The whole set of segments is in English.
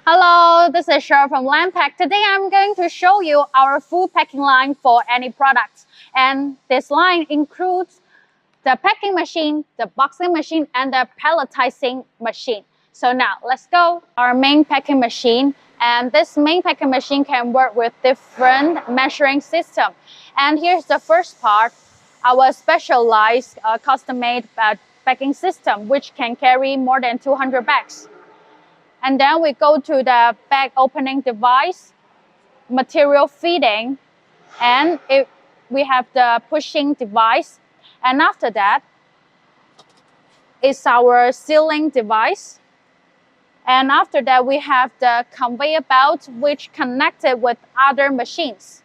Hello, this is Cheryl from Landpack. Today I'm going to show you our food packing line for any products. And this line includes the packing machine, the boxing machine, and the palletizing machine. So now let's go. Our main packing machine. And this main packing machine can work with different measuring system. And here's the first part, our specialized custom-made packing system, which can carry more than 200 bags. And then we go to the bag opening device, material feeding, and we have the pushing device. And after that is our sealing device. And after that, we have the conveyor belt, which connected with other machines.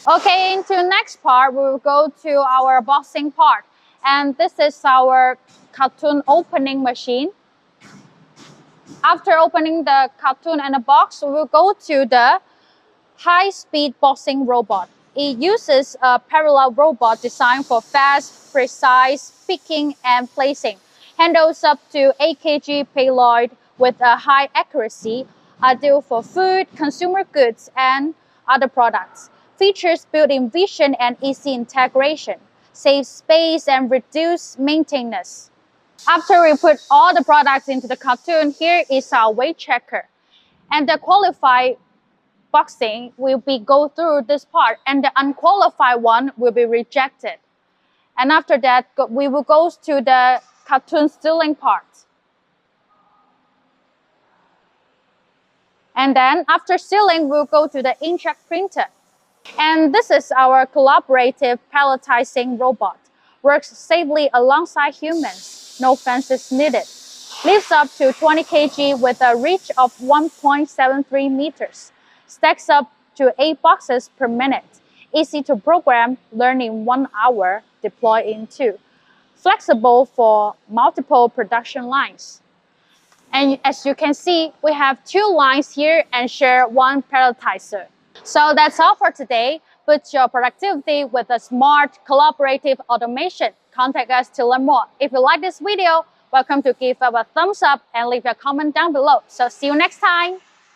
Okay, into the next part, we will go to our boxing part. And this is our carton opening machine. After opening the carton and the box, we will go to the high-speed boxing robot. It uses a parallel robot designed for fast, precise picking and placing. Handles up to 8 kg payload with a high accuracy, ideal for food, consumer goods, and other products. Features built-in vision and easy integration, saves space and reduce maintenance. After we put all the products into the carton, here is our weight checker. And the qualified boxing will go through this part, and the unqualified one will be rejected. And after that, we will go to the carton sealing part. And then after sealing, we'll go to the inkjet printer. And this is our collaborative palletizing robot. Works safely alongside humans. No fences needed. Lifts up to 20 kg with a reach of 1.73 meters. Stacks up to 8 boxes per minute. Easy to program, learn in 1 hour, deploy in 2. Flexible for multiple production lines. And as you can see, we have 2 lines here and share 1 palletizer. So that's all for today. Put your productivity with a smart, collaborative automation. Contact us to learn more. If you like this video, welcome to give us a thumbs up and leave a comment down below. So see you next time.